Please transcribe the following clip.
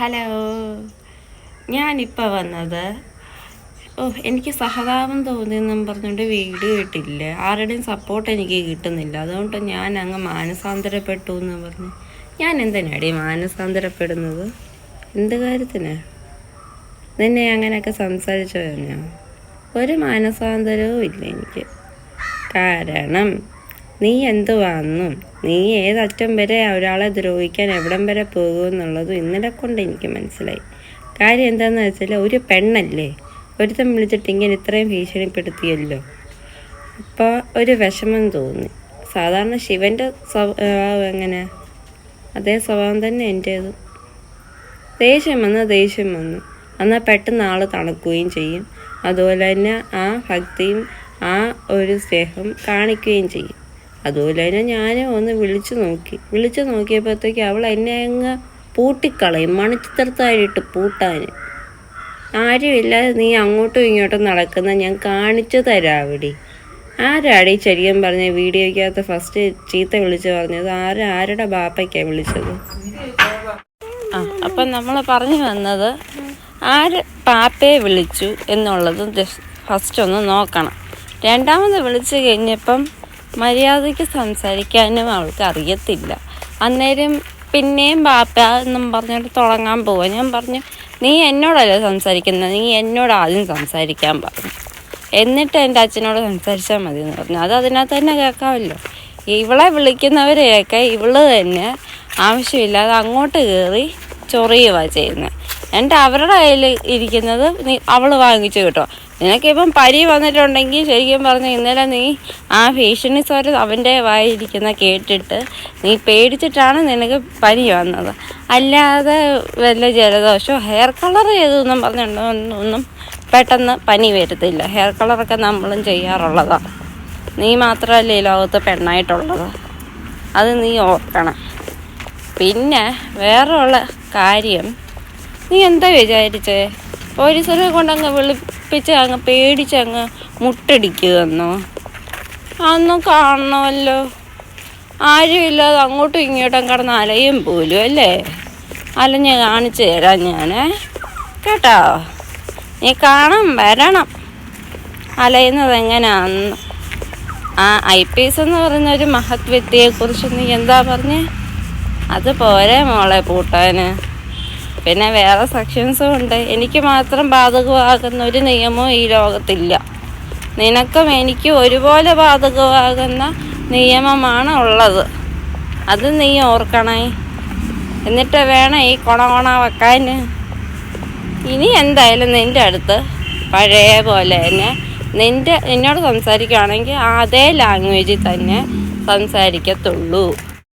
Hello, ഞാനിപ്പോൾ വന്നത് എനിക്ക് സഹതാപം തോന്നിയെന്നും പറഞ്ഞുകൊണ്ട് വീഡിയോ ഇട്ടില്ല. ആരുടെയും സപ്പോർട്ട് എനിക്ക് കിട്ടുന്നില്ല. അതുകൊണ്ട് ഞാൻ അങ്ങ് മാനസാന്തരപ്പെട്ടു എന്ന് പറഞ്ഞു. ഞാൻ എന്തിനാടി മാനസാന്തരപ്പെടുന്നത്? എന്ത് കാര്യത്തിന്? നിന്നെ അങ്ങനെയൊക്കെ സംസാരിച്ചു ഞാൻ ഒരു മാനസാന്തരവും ഇല്ല എനിക്ക്. കാരണം നീ എന്തുവാന്നും നീ ഏതറ്റം വരെ ഒരാളെ ദ്രോഹിക്കാൻ എവിടം വരെ പോകുമെന്നുള്ളതും ഇന്നലെ കൊണ്ട് എനിക്ക് മനസ്സിലായി. കാര്യം എന്താണെന്ന് വെച്ചാൽ, ഒരു പെണ്ണല്ലേ ഒരുത്തം വിളിച്ചിട്ട് ഇങ്ങനെ ഇത്രയും ഭീഷണിപ്പെടുത്തിയല്ലോ. അപ്പോൾ ഒരു വിഷമം തോന്നി. സാധാരണ ശിവൻ്റെ സ്വഭാവം എങ്ങനെ, അതേ സ്വഭാവം തന്നെ എൻ്റേതും. ദേഷ്യം വന്നു എന്നാൽ പെട്ടെന്ന് ആൾ തണുക്കുകയും ചെയ്യും. അതുപോലെ തന്നെ ആ ഭക്തിയും ആ ഒരു സ്നേഹം കാണിക്കുകയും ചെയ്യും. അതുപോലെ തന്നെ ഞാനും ഒന്ന് വിളിച്ചു നോക്കിയപ്പോഴത്തേക്ക് അവൾ എന്നെ അങ്ങ് പൂട്ടിക്കളയും, മണിച്ചിത്രത്തായിട്ട് പൂട്ടാൻ. ആരുമില്ലാതെ നീ അങ്ങോട്ടും ഇങ്ങോട്ടും നടക്കുന്ന ഞാൻ കാണിച്ചു തരാവിടി. ആരാടി ശരിക്കും പറഞ്ഞ വീഡിയോയ്ക്കകത്ത് ഫസ്റ്റ് ചീത്ത വിളിച്ച് പറഞ്ഞത്? ആരുടെ ബാപ്പയ്ക്കാണ് വിളിച്ചത്? അപ്പം നമ്മൾ പറഞ്ഞു വന്നത്, ആര് പാപ്പയെ വിളിച്ചു എന്നുള്ളത് ഫസ്റ്റ് ഒന്ന് നോക്കണം. രണ്ടാമത് വിളിച്ചു കഴിഞ്ഞപ്പം മര്യാദയ്ക്ക് സംസാരിക്കാനും അവൾക്ക് അറിയത്തില്ല. അന്നേരം പിന്നെയും ബാപ്പ എന്നും പറഞ്ഞിട്ട് തുടങ്ങാൻ പോവുക. ഞാൻ പറഞ്ഞു, നീ എന്നോടല്ലേ സംസാരിക്കുന്നത്, നീ എന്നോട് ആദ്യം സംസാരിക്കാൻ പറഞ്ഞു, എന്നിട്ട് എൻ്റെ അച്ഛനോട് സംസാരിച്ചാൽ മതി എന്ന് പറഞ്ഞു. അത് അതിനകത്ത് തന്നെ കേൾക്കാമല്ലോ. ഇവളെ വിളിക്കുന്നവരെയൊക്കെ ഇവള് തന്നെ ആവശ്യമില്ലാതെ അങ്ങോട്ട് കയറി ചൊറിയുക ചെയ്യുന്നത്. എന്നിട്ട് അവരുടെ കയ്യിൽ ഇരിക്കുന്നത് അവൾ വാങ്ങിച്ചു കിട്ടോ. നിനക്കിപ്പം പരി വന്നിട്ടുണ്ടെങ്കിൽ ശരിക്കും പറഞ്ഞാൽ ഇന്നലെ നീ ആ ഭീഷണി സ്വരം അവൻ്റെ വായിരിക്കുന്ന കേട്ടിട്ട് നീ പേടിച്ചിട്ടാണ് നിനക്ക് പനി വന്നത്. അല്ലാതെ വല്ല ജലദോഷമോ ഹെയർ കളർ ചെയ്തൊന്നും പറഞ്ഞിട്ടൊന്നും പെട്ടെന്ന് പനി വരത്തില്ല. ഹെയർ കളറൊക്കെ നമ്മളും ചെയ്യാറുള്ളതാണ്. നീ മാത്രമല്ലേ ഈ ലോകത്ത് പെണ്ണായിട്ടുള്ളത്, അത് നീ ഓർക്കണം. പിന്നെ വേറെ ഉള്ള കാര്യം, നീ എന്താ വിചാരിച്ചേ? പോലീസിനെ കൊണ്ടങ്ങ് വിളിപ്പിച്ച് അങ്ങ് പേടിച്ചങ്ങ് മുട്ടടിക്കുമെന്നോ? അതൊന്നും കാണണമല്ലോ. ആരുമില്ലാതെ അങ്ങോട്ടും ഇങ്ങോട്ടും കിടന്ന് അലയും പോലും അല്ലേ? അലഞ്ഞ് കാണിച്ചു തരാം ഞാൻ, കേട്ടോ? നീ കാണാൻ വരണം അലയുന്നത് എങ്ങനെയാണെന്ന്. ആ IPS എന്ന് പറയുന്ന ഒരു മഹത് വ്യക്തിയെക്കുറിച്ച് നീ എന്താ പറഞ്ഞേ? അത് പോരെ മോളെ പൂട്ടാൻ. പിന്നെ വേറെ സെക്ഷൻസും ഉണ്ട്. എനിക്ക് മാത്രം ബാധകമാകുന്ന ഒരു നിയമവും ഈ ലോകത്തില്ല. നിനക്കും എനിക്കും ഒരുപോലെ ബാധകമാകുന്ന നിയമമാണ് ഉള്ളത്. അത് നീ ഓർക്കണേ. എന്നിട്ട് വേണം ഈ കൊണ വെക്കാൻ. ഇനി എന്തായാലും നിൻ്റെ അടുത്ത് പഴയ പോലെ തന്നെ എന്നോട് സംസാരിക്കുകയാണെങ്കിൽ അതേ ലാംഗ്വേജിൽ തന്നെ സംസാരിക്കത്തുള്ളൂ.